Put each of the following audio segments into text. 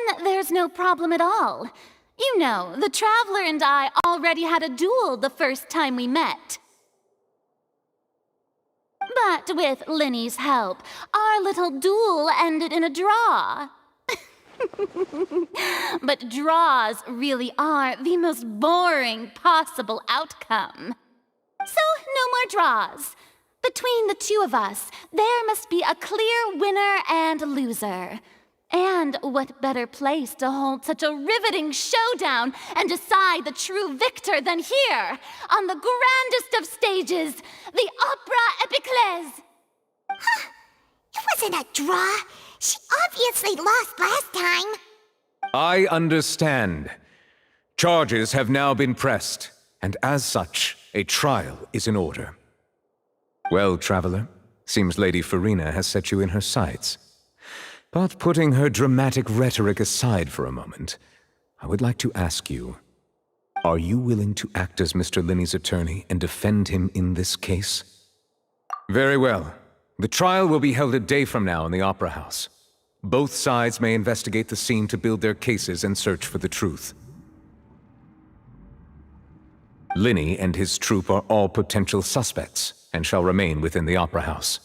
then there's no problem at all. You know, the Traveler and I already had a duel the first time we met. But with Linny's help, our little duel ended in a draw. But draws really are the most boring possible outcome. So, no more draws. Between the two of us, there must be a clear winner and loser. And what better place to hold such a riveting showdown and decide the true victor than here, on the grandest of stages, the Opera Epiclese! Huh. It wasn't a draw. She obviously lost last time. I understand. Charges have now been pressed, and as such, a trial is in order. Well, Traveler, seems Lady Farina has set you in her sights. But putting her dramatic rhetoric aside for a moment, I would like to ask you, are you willing to act as Mr. Linny's attorney and defend him in this case? Very well. The trial will be held a day from now in the Opera House. Both sides may investigate the scene to build their cases and search for the truth. Linny and his troupe are all potential suspects and shall remain within the Opera House.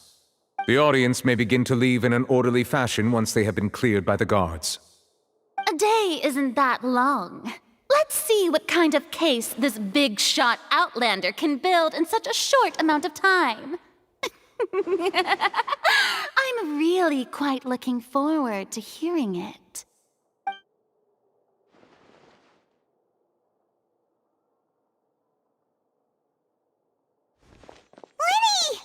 The audience may begin to leave in an orderly fashion once they have been cleared by the guards. A day isn't that long. Let's see what kind of case this big-shot Outlander can build in such a short amount of time. I'm really quite looking forward to hearing it. Linny!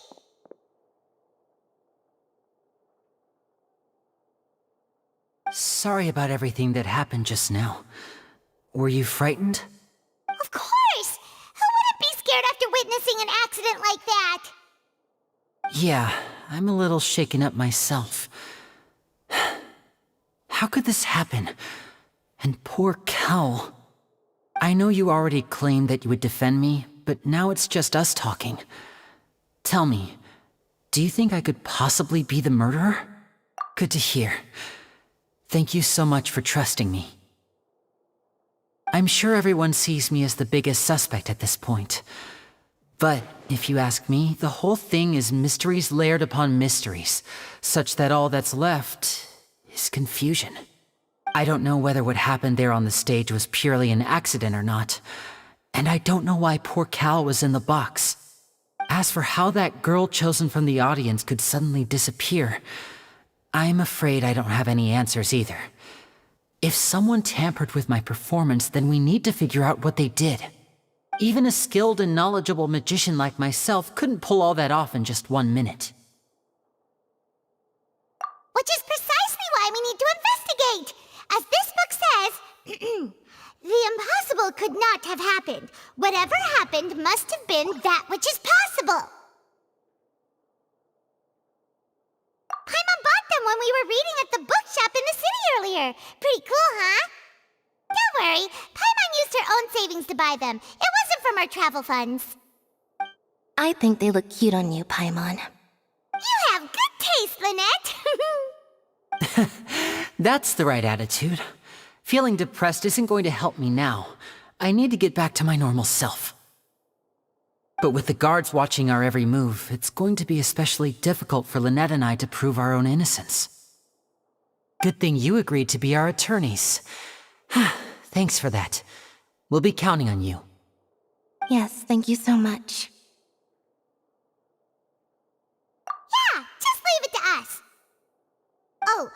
Sorry about everything that happened just now. Were you frightened? Of course! Who wouldn't be scared after witnessing an accident like that? Yeah, I'm a little shaken up myself. How could this happen? And poor Cal. I know you already claimed that you would defend me, but now it's just us talking. Tell me, do you think I could possibly be the murderer? Good to hear. Thank you so much for trusting me. I'm sure everyone sees me as the biggest suspect at this point. But, if you ask me, the whole thing is mysteries layered upon mysteries, such that all that's left is confusion. I don't know whether what happened there on the stage was purely an accident or not, and I don't know why poor Cal was in the box. As for how that girl chosen from the audience could suddenly disappear, I'm afraid I don't have any answers either. If someone tampered with my performance, then we need to figure out what they did. Even a skilled and knowledgeable magician like myself couldn't pull all that off in just 1 minute. Which is precisely why we need to investigate! As this book says, the impossible could not have happened. Whatever happened must have been that which is possible. Paimon bought them when we were reading at the bookshop in the city earlier. Pretty cool, huh? Don't worry, Paimon used her own savings to buy them. It wasn't from our travel funds. I think they look cute on you, Paimon. You have good taste, Lynette! That's the right attitude. Feeling depressed isn't going to help me now. I need to get back to my normal self. But with the guards watching our every move, it's going to be especially difficult for Lynette and I to prove our own innocence. Good thing you agreed to be our attorneys. Thanks for that. We'll be counting on you. Yes, thank you so much. Yeah, just leave it to us. Oh,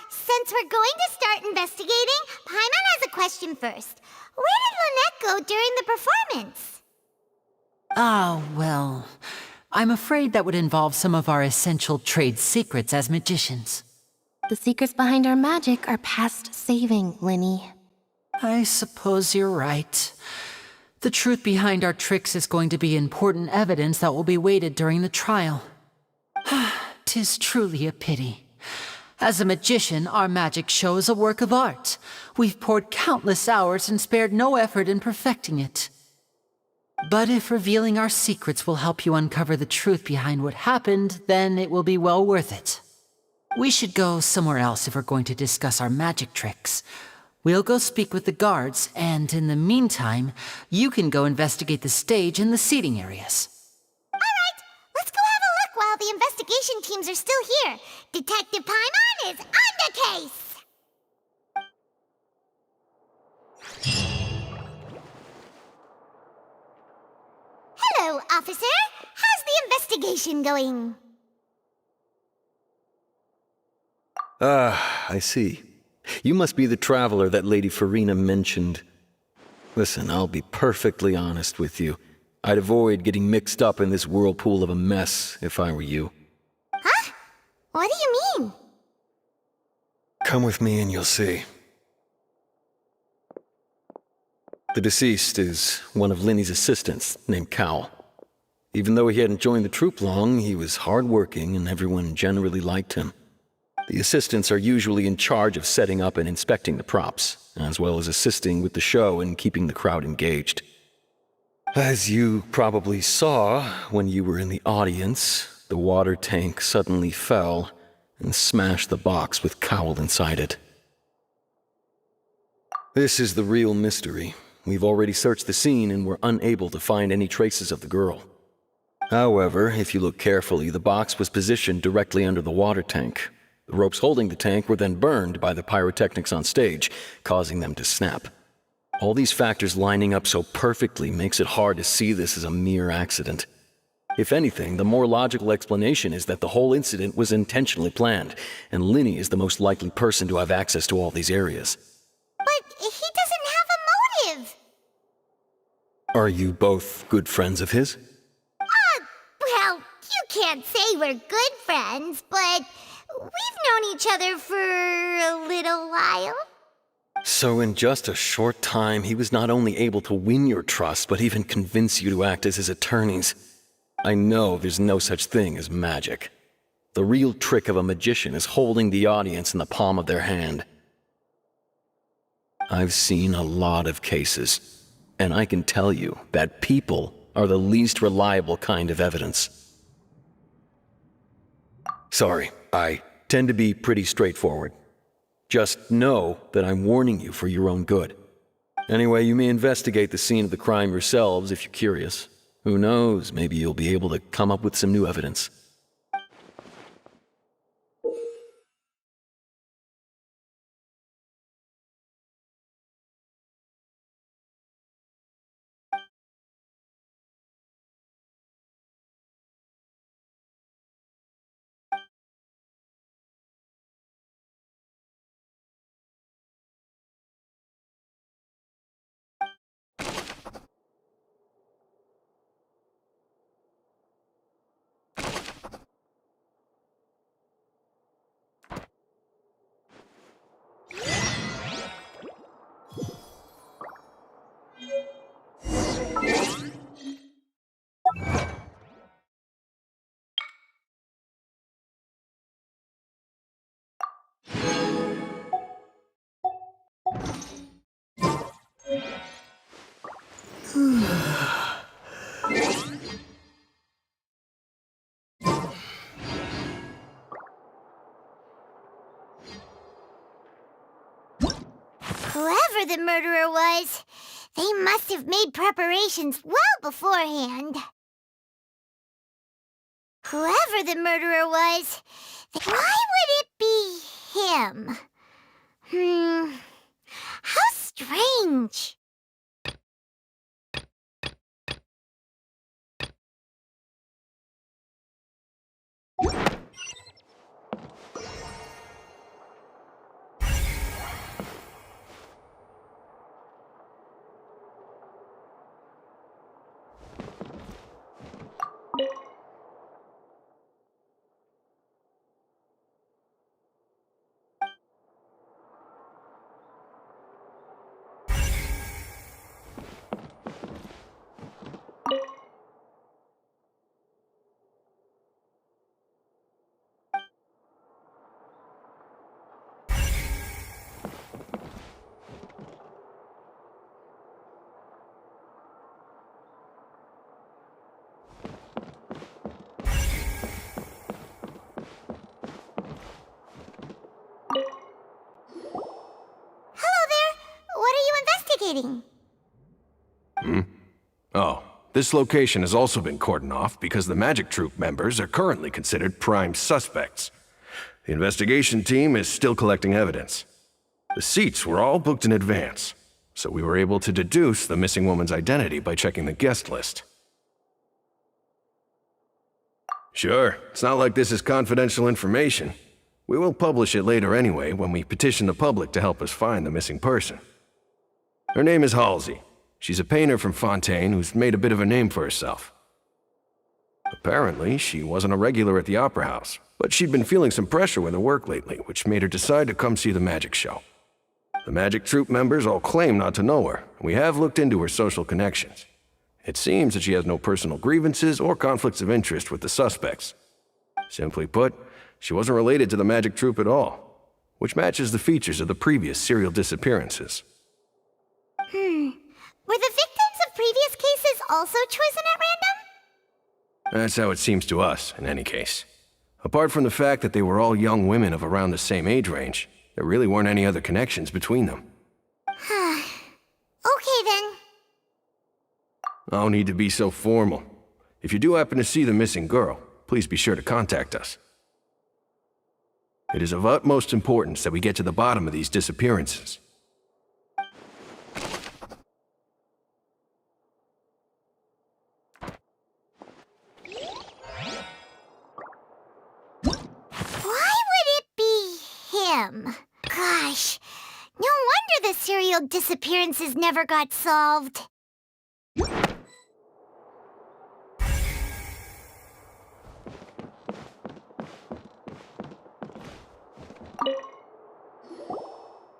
since we're going to start investigating, Paimon has a question first. Where did Lynette go during the performance? Ah, well, I'm afraid that would involve some of our essential trade secrets as magicians. The secrets behind our magic are past saving, Linny. I suppose you're right. The truth behind our tricks is going to be important evidence that will be weighted during the trial. 'Tis truly a pity. As a magician, our magic show is a work of art. We've poured countless hours and spared no effort in perfecting it. But if revealing our secrets will help you uncover the truth behind what happened, then it will be well worth it. We should go somewhere else if we're going to discuss our magic tricks. We'll go speak with the guards, and in the meantime, you can go investigate the stage and the seating areas. Alright, let's go have a look while the investigation teams are still here. Detective Paimon is on the case! Hello, officer. How's the investigation going? Ah, I see. You must be the traveler that Lady Farina mentioned. Listen, I'll be perfectly honest with you. I'd avoid getting mixed up in this whirlpool of a mess if I were you. Huh? What do you mean? Come with me and you'll see. The deceased is one of Linny's assistants, named Cal. Even though he hadn't joined the troupe long, he was hardworking and everyone generally liked him. The assistants are usually in charge of setting up and inspecting the props, as well as assisting with the show and keeping the crowd engaged. As you probably saw when you were in the audience, the water tank suddenly fell and smashed the box with Cowl inside it. This is the real mystery. We've already searched the scene and were unable to find any traces of the girl. However, if you look carefully, the box was positioned directly under the water tank. The ropes holding the tank were then burned by the pyrotechnics on stage, causing them to snap. All these factors lining up so perfectly makes it hard to see this as a mere accident. If anything, the more logical explanation is that the whole incident was intentionally planned, and Linny is the most likely person to have access to all these areas. But he doesn't have a motive! Are you both good friends of his? Well, you can't say we're good friends, but we've known each other for a little while. So in just a short time, he was not only able to win your trust, but even convince you to act as his attorneys. I know there's no such thing as magic. The real trick of a magician is holding the audience in the palm of their hand. I've seen a lot of cases, and I can tell you that people are the least reliable kind of evidence. Sorry, I tend to be pretty straightforward. Just know that I'm warning you for your own good. Anyway, you may investigate the scene of the crime yourselves if you're curious. Who knows, maybe you'll be able to come up with some new evidence. Whoever the murderer was, they must have made preparations well beforehand. Whoever the murderer was, why would it be him? How strange. investigating? Oh, this location has also been cordoned off because the Magic Troop members are currently considered prime suspects. The investigation team is still collecting evidence. The seats were all booked in advance, so we were able to deduce the missing woman's identity by checking the guest list. Sure, it's not like this is confidential information. We will publish it later anyway when we petition the public to help us find the missing person. Her name is Halsey. She's a painter from Fontaine who's made a bit of a name for herself. Apparently, she wasn't a regular at the Opera House, but she'd been feeling some pressure with her work lately, which made her decide to come see the magic show. The Magic Troop members all claim not to know her, and we have looked into her social connections. It seems that she has no personal grievances or conflicts of interest with the suspects. Simply put, she wasn't related to the Magic Troop at all, which matches the features of the previous serial disappearances. Were the victims of previous cases also chosen at random? That's how it seems to us, in any case. Apart from the fact that they were all young women of around the same age range, there really weren't any other connections between them. Okay then. No need to be so formal. If you do happen to see the missing girl, please be sure to contact us. It is of utmost importance that we get to the bottom of these disappearances. Why would it be him? Gosh, no wonder the serial disappearances never got solved.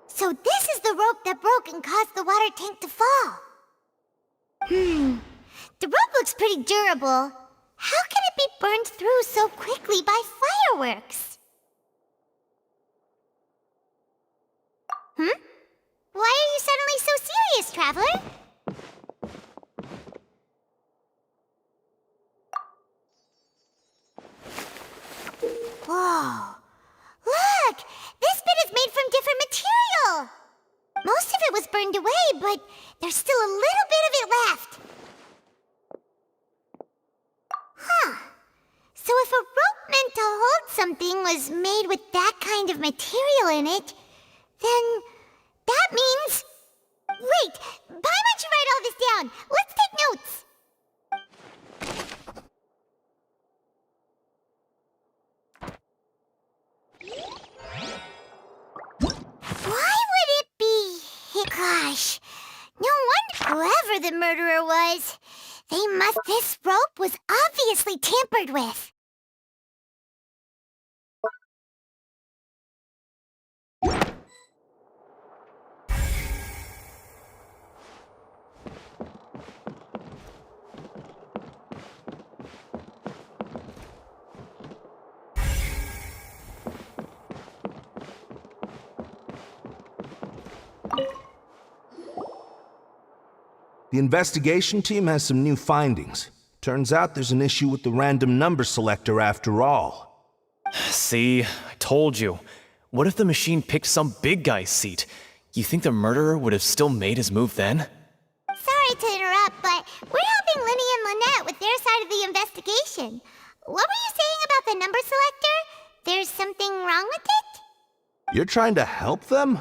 So this is the rope that broke and caused the water tank to fall. The rope looks pretty durable. How can it be burned through so quickly by fireworks? Why are you suddenly so serious, Traveler? Whoa. Look! This bit is made from different material! Most of it was burned away, but there's still a little bit of it left. So if a rope meant to hold something was made with that kind of material in it, then that means... Wait! Paimon should write all this down! Let's take notes! Why would it be... Gosh, no wonder whoever the murderer was. This rope was obviously tampered with. The investigation team has some new findings. Turns out there's an issue with the random number selector after all. See, I told you. What if the machine picked some big guy's seat? You think the murderer would have still made his move then? Sorry to interrupt, but we're helping Linny and Lynette with their side of the investigation. What were you saying about the number selector? There's something wrong with it? You're trying to help them?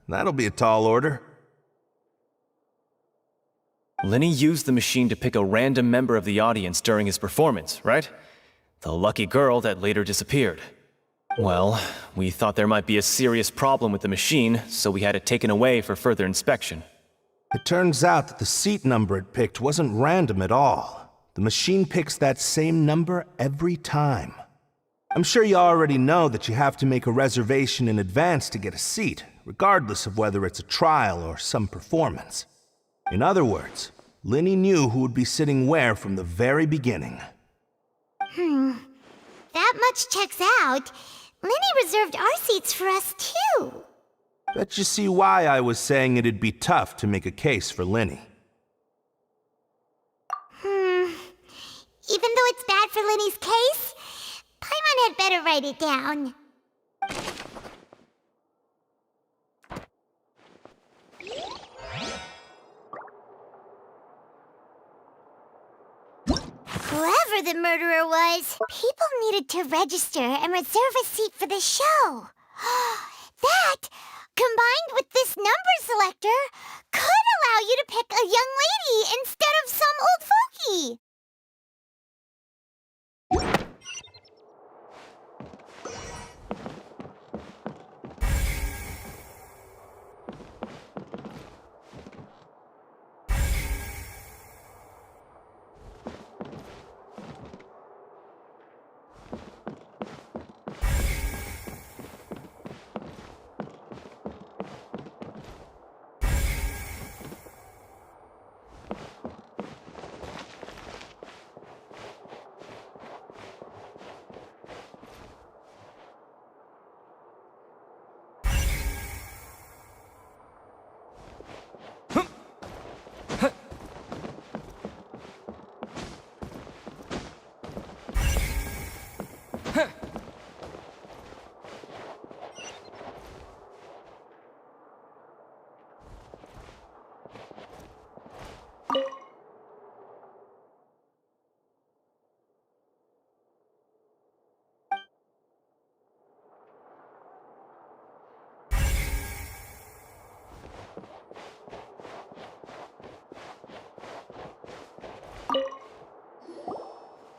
That'll be a tall order. Linny used the machine to pick a random member of the audience during his performance, right? The lucky girl that later disappeared. Well, we thought there might be a serious problem with the machine, so we had it taken away for further inspection. It turns out that the seat number it picked wasn't random at all. The machine picks that same number every time. I'm sure you already know that you have to make a reservation in advance to get a seat, regardless of whether it's a trial or some performance. In other words, Linny knew who would be sitting where from the very beginning. That much checks out. Linny reserved our seats for us, too. Bet you see why I was saying it'd be tough to make a case for Linny. Even though it's bad for Linny's case, Paimon had better write it down. Whoever the murderer was, people needed to register and reserve a seat for the show. That, combined with this number selector, could allow you to pick a young lady instead of some old fogey.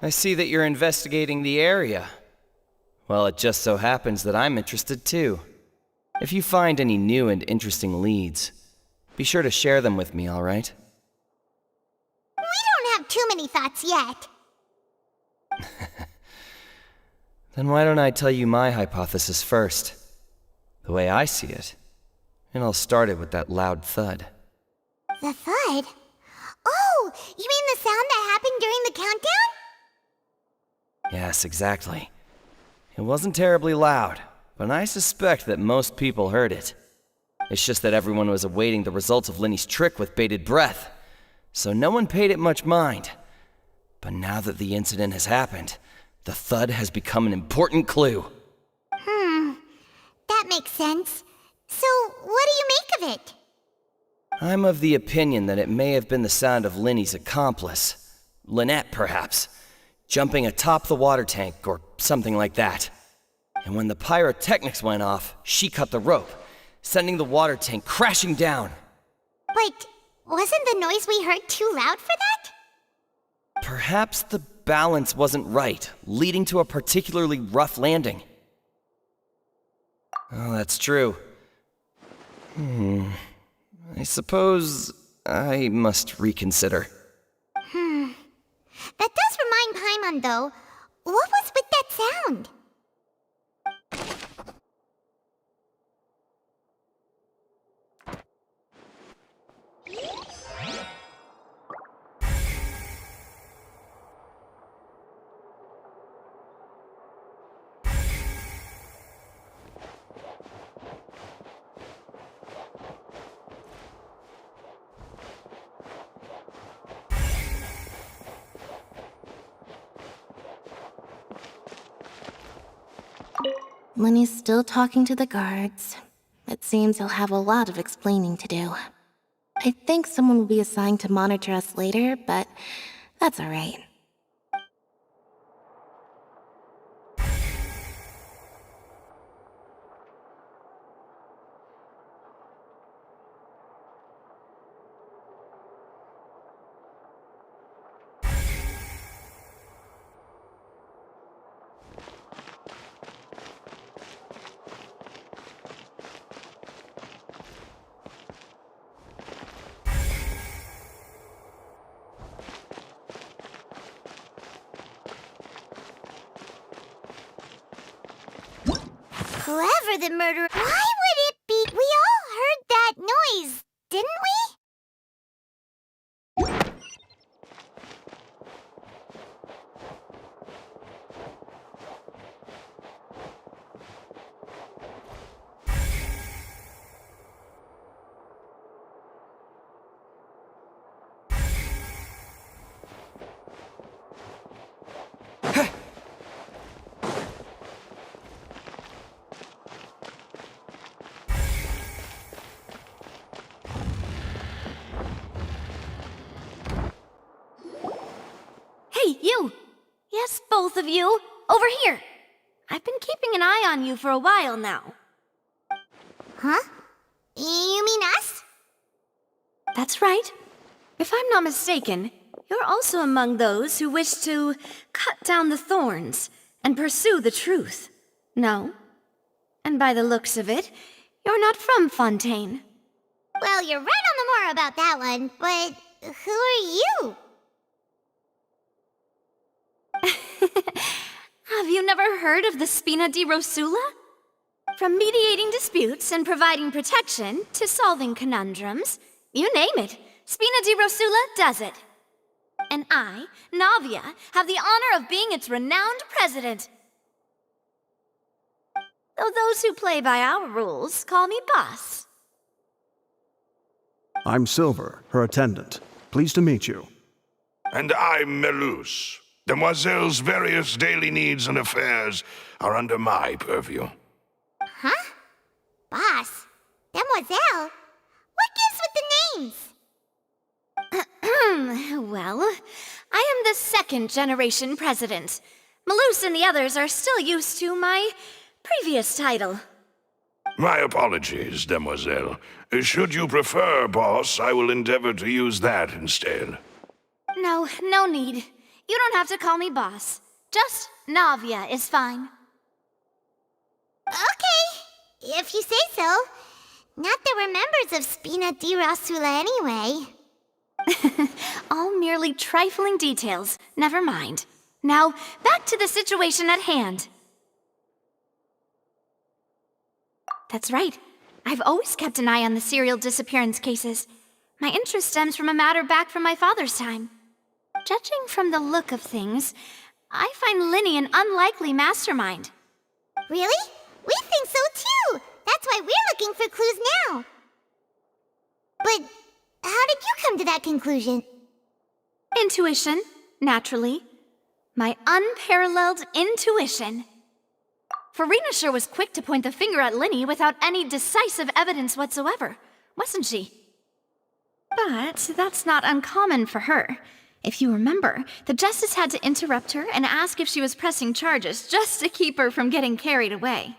I see that you're investigating the area. Well, it just so happens that I'm interested too. If you find any new and interesting leads, be sure to share them with me, all right? We don't have too many thoughts yet. Then why don't I tell you my hypothesis first? The way I see it. It all started with that loud thud. The thud? Oh, you mean the sound that happened during the countdown? Yes, exactly. It wasn't terribly loud, but I suspect that most people heard it. It's just that everyone was awaiting the results of Linny's trick with bated breath, so no one paid it much mind. But now that the incident has happened, the thud has become an important clue. That makes sense. So, what do you make of it? I'm of the opinion that it may have been the sound of Linny's accomplice, Lynette perhaps, jumping atop the water tank or something like that. And when the pyrotechnics went off, she cut the rope, sending the water tank crashing down. But wasn't the noise we heard too loud for that? Perhaps the balance wasn't right, leading to a particularly rough landing. Oh, that's true. I suppose I must reconsider. That does remind Paimon, though. What was with that sound? Lenny's still talking to the guards. It seems he'll have a lot of explaining to do. I think someone will be assigned to monitor us later, but that's alright. Whoever the murderer... Why would it be... We all heard that noise, didn't we? Hey, you! Yes, both of you! Over here! I've been keeping an eye on you for a while now. Huh? You mean us? That's right. If I'm not mistaken, you're also among those who wish to cut down the thorns and pursue the truth. No? And by the looks of it, you're not from Fontaine. Well, you're right on the more about that one, but who are you? Have you never heard of the Spina di Rosula? From mediating disputes and providing protection to solving conundrums, you name it, Spina di Rosula does it. And I, Navia, have the honor of being its renowned president. Though those who play by our rules call me boss. I'm Silver, her attendant. Pleased to meet you. And I'm Melus. Demoiselle's various daily needs and affairs are under my purview. Huh? Boss? Demoiselle? What gives with the names? Well, I am the second generation president. Malus and the others are still used to my previous title. My apologies, Demoiselle. Should you prefer, boss, I will endeavor to use that instead. No need. You don't have to call me boss. Just Navia is fine. Okay, if you say so. Not that we're members of Spina di Rosula anyway. All merely trifling details. Never mind. Now, back to the situation at hand. That's right. I've always kept an eye on the serial disappearance cases. My interest stems from a matter back from my father's time. Judging from the look of things, I find Linny an unlikely mastermind. Really? We think so too! That's why we're looking for clues now. But how did you come to that conclusion? Intuition, naturally. My unparalleled intuition. Farina sure was quick to point the finger at Linny without any decisive evidence whatsoever, wasn't she? But that's not uncommon for her. If you remember, the justice had to interrupt her and ask if she was pressing charges just to keep her from getting carried away.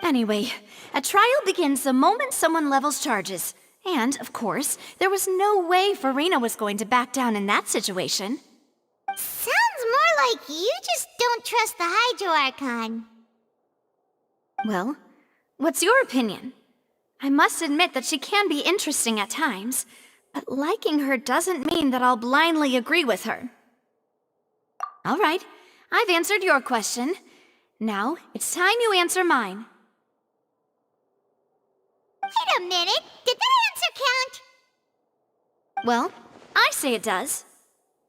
Anyway, a trial begins the moment someone levels charges. And, of course, there was no way Farina was going to back down in that situation. Sounds more like you just don't trust the Hydro Archon. Well, what's your opinion? I must admit that she can be interesting at times, but liking her doesn't mean that I'll blindly agree with her. All right, I've answered your question. Now, it's time you answer mine. Wait a minute, did that answer count? Well, I say it does.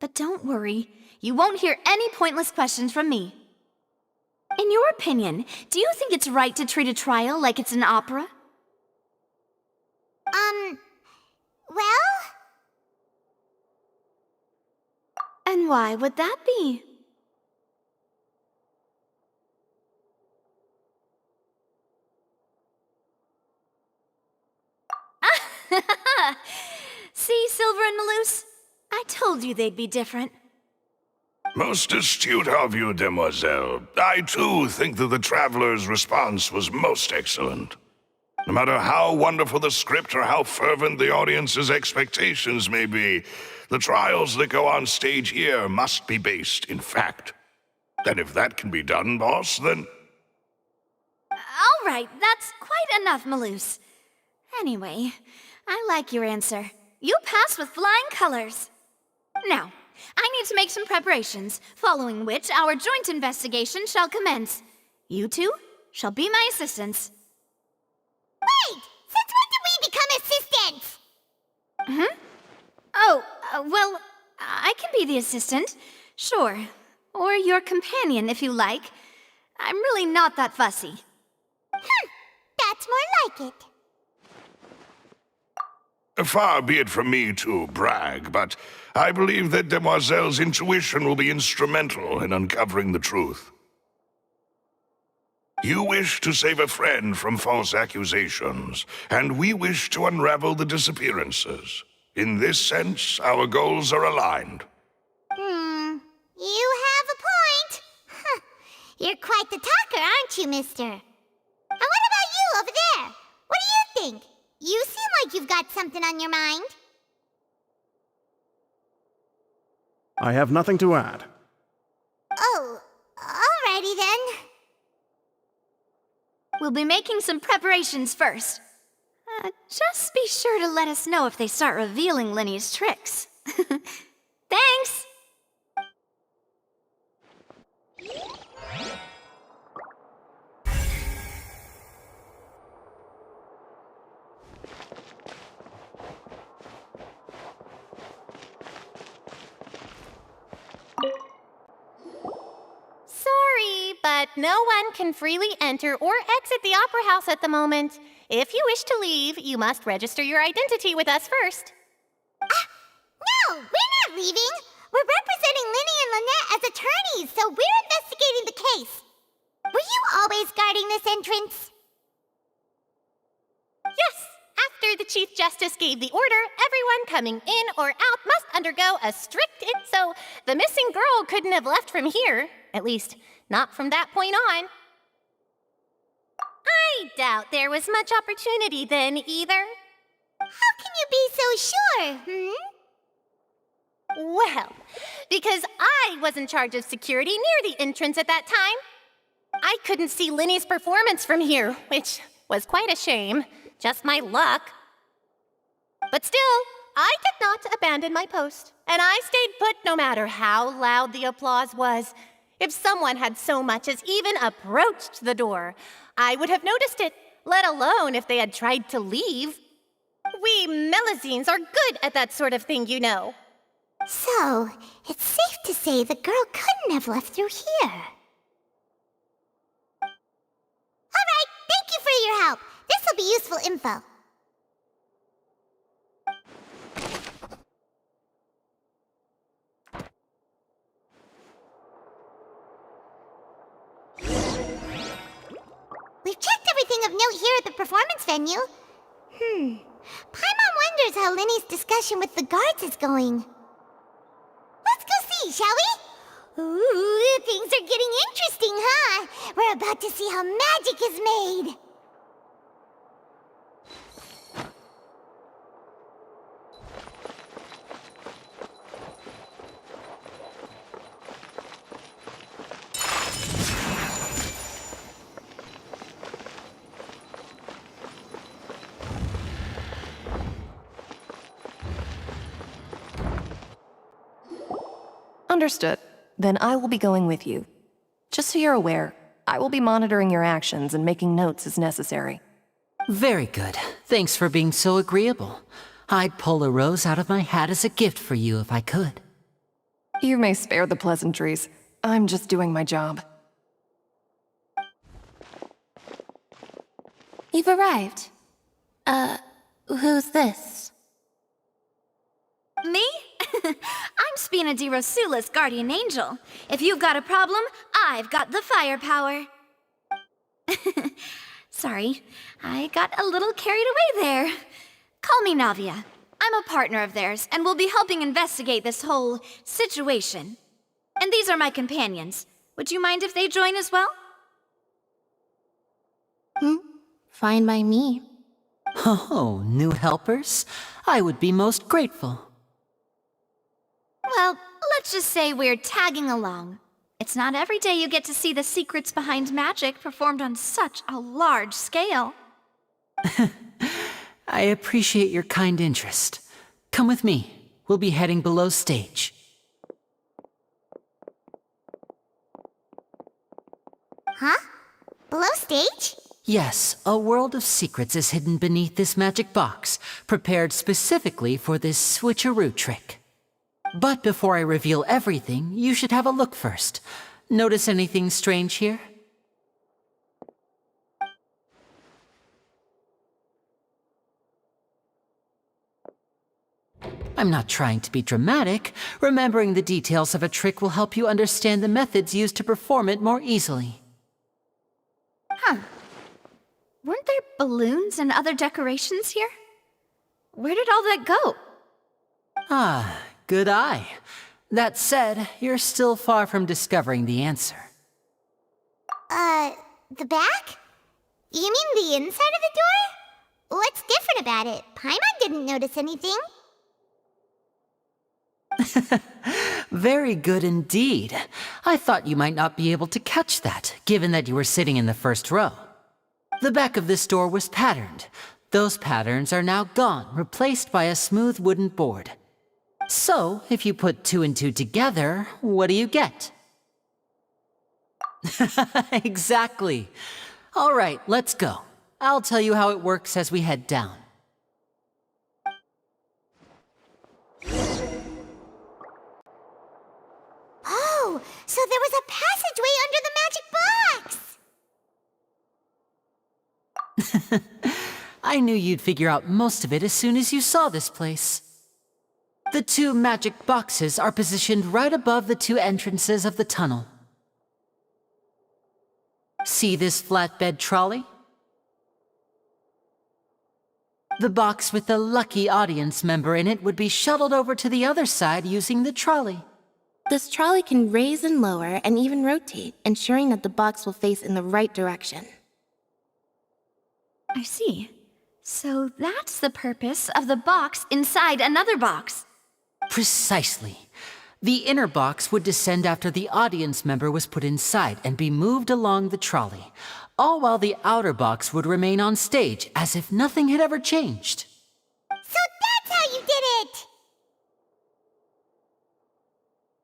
But don't worry, you won't hear any pointless questions from me. In your opinion, do you think it's right to treat a trial like it's an opera? Well? And why would that be? See, Silver and Malus? I told you they'd be different. Most astute of you, Demoiselle. I too think that the Traveler's response was most excellent. No matter how wonderful the script or how fervent the audience's expectations may be, the trials that go on stage here must be based in fact. And if that can be done, boss, then... All right, that's quite enough, Malus. Anyway, I like your answer. You passed with flying colors. Now, I need to make some preparations, following which our joint investigation shall commence. You two shall be my assistants. Wait! Since when did we become assistants? Oh, well, I can be the assistant, sure. Or your companion, if you like. I'm really not that fussy. That's more like it. Far be it from me to brag, but I believe that Demoiselle's intuition will be instrumental in uncovering the truth. You wish to save a friend from false accusations, and we wish to unravel the disappearances. In this sense, our goals are aligned. you, mister. And what about you over there? What do you think? You seem like you've got something on your mind. I have nothing to add. Oh, alrighty then. We'll be making some preparations first. Just be sure to let us know if they start revealing Linny's tricks. Thanks! Sorry, but no one can freely enter or exit the Opera House at the moment. If you wish to leave, you must register your identity with us first. No, we're not leaving. We're representing Linny and Lynette as attorneys, so we're investigating the case. Were you always guarding this entrance? Yes, after the Chief Justice gave the order, everyone coming in or out must undergo a strict so the missing girl couldn't have left from here. At least, not from that point on. I doubt there was much opportunity then, either. How can you be so sure, Well, because I was in charge of security near the entrance at that time. I couldn't see Linny's performance from here, which was quite a shame. Just my luck. But still, I did not abandon my post, and I stayed put no matter how loud the applause was. If someone had so much as even approached the door, I would have noticed it, let alone if they had tried to leave. We Melazines are good at that sort of thing, you know. So, it's safe to say the girl couldn't have left through here. Alright, thank you for your help. This'll be useful info. We've checked everything of note here at the performance venue. Paimon wonders how Linny's discussion with the guards is going. Let's go see, shall we? Ooh, things are getting interesting, huh? We're about to see how magic is made. Understood. Then I will be going with you. Just so you're aware, I will be monitoring your actions and making notes as necessary. Very good. Thanks for being so agreeable. I'd pull a rose out of my hat as a gift for you if I could. You may spare the pleasantries. I'm just doing my job. You've arrived. Who's this? Me? I'm Spina di Rosula's guardian angel. If you've got a problem, I've got the firepower. Sorry, I got a little carried away there. Call me Navia. I'm a partner of theirs, and will be helping investigate this whole situation. And these are my companions. Would you mind if they join as well? Fine by me. Oh, new helpers? I would be most grateful. Well, let's just say we're tagging along. It's not every day you get to see the secrets behind magic performed on such a large scale. I appreciate your kind interest. Come with me. We'll be heading below stage. Huh? Below stage? Yes, a world of secrets is hidden beneath this magic box, prepared specifically for this switcheroo trick. But before I reveal everything, you should have a look first. Notice anything strange here? I'm not trying to be dramatic. Remembering the details of a trick will help you understand the methods used to perform it more easily. Huh. Weren't there balloons and other decorations here? Where did all that go? Ah, good eye. That said, you're still far from discovering the answer. the back? You mean the inside of the door? What's different about it? Paimon didn't notice anything. Very good indeed. I thought you might not be able to catch that, given that you were sitting in the first row. The back of this door was patterned. Those patterns are now gone, replaced by a smooth wooden board. So, if you put 2 and 2 together, what do you get? Exactly. All right, let's go. I'll tell you how it works as we head down. Oh, so there was a passageway under the magic box! I knew you'd figure out most of it as soon as you saw this place. The 2 magic boxes are positioned right above the 2 entrances of the tunnel. See this flatbed trolley? The box with the lucky audience member in it would be shuttled over to the other side using the trolley. This trolley can raise and lower and even rotate, ensuring that the box will face in the right direction. I see. So that's the purpose of the box inside another box. Precisely. The inner box would descend after the audience member was put inside and be moved along the trolley, all while the outer box would remain on stage as if nothing had ever changed. So that's how you did it!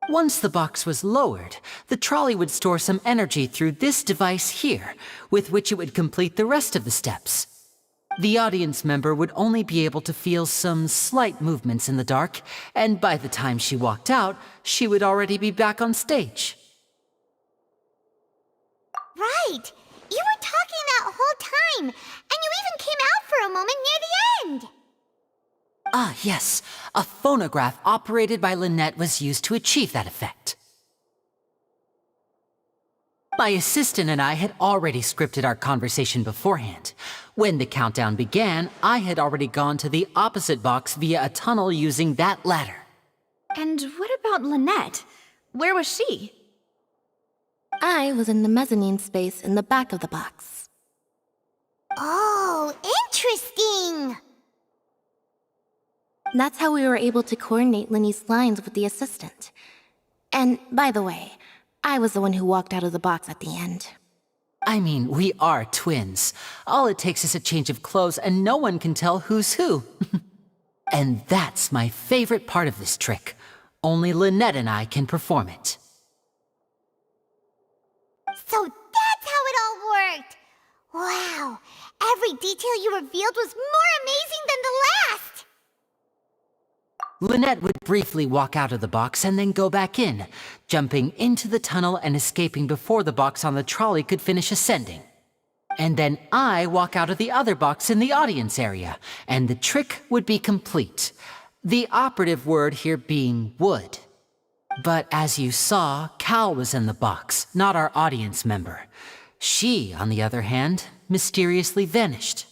Once the box was lowered, the trolley would store some energy through this device here, with which it would complete the rest of the steps. The audience member would only be able to feel some slight movements in the dark, and by the time she walked out, she would already be back on stage. Right! You were talking that whole time, and you even came out for a moment near the end! Ah, yes. A phonograph operated by Lynette was used to achieve that effect. My assistant and I had already scripted our conversation beforehand. When the countdown began, I had already gone to the opposite box via a tunnel using that ladder. And what about Lynette? Where was she? I was in the mezzanine space in the back of the box. Oh, interesting! That's how we were able to coordinate Linny's lines with the assistant. And, by the way, I was the one who walked out of the box at the end. I mean, we are twins. All it takes is a change of clothes and no one can tell who's who. And that's my favorite part of this trick. Only Lynette and I can perform it. So that's how it all worked! Wow, every detail you revealed was more amazing than the last! Lynette would briefly walk out of the box and then go back in, jumping into the tunnel and escaping before the box on the trolley could finish ascending. And then I walk out of the other box in the audience area, and the trick would be complete. The operative word here being would. But as you saw, Cal was in the box, not our audience member. She, on the other hand, mysteriously vanished.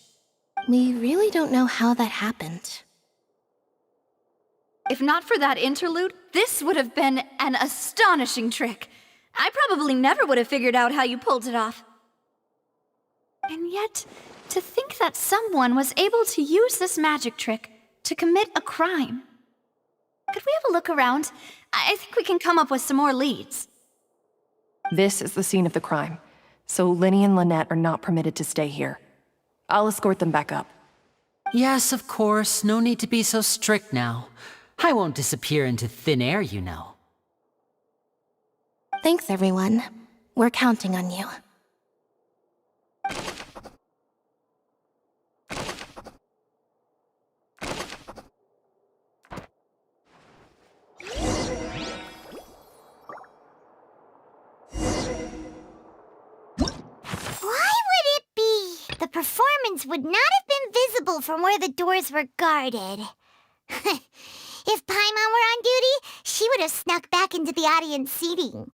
We really don't know how that happened. If not for that interlude, this would have been an astonishing trick. I probably never would have figured out how you pulled it off. And yet, to think that someone was able to use this magic trick to commit a crime. Could we have a look around? I think we can come up with some more leads. This is the scene of the crime, so Linny and Lynette are not permitted to stay here. I'll escort them back up. Yes, of course. No need to be so strict now. I won't disappear into thin air, you know. Thanks, everyone. We're counting on you. Why would it be? The performance would not have been visible from where the doors were guarded. If Paimon were on duty, she would have snuck back into the audience seating.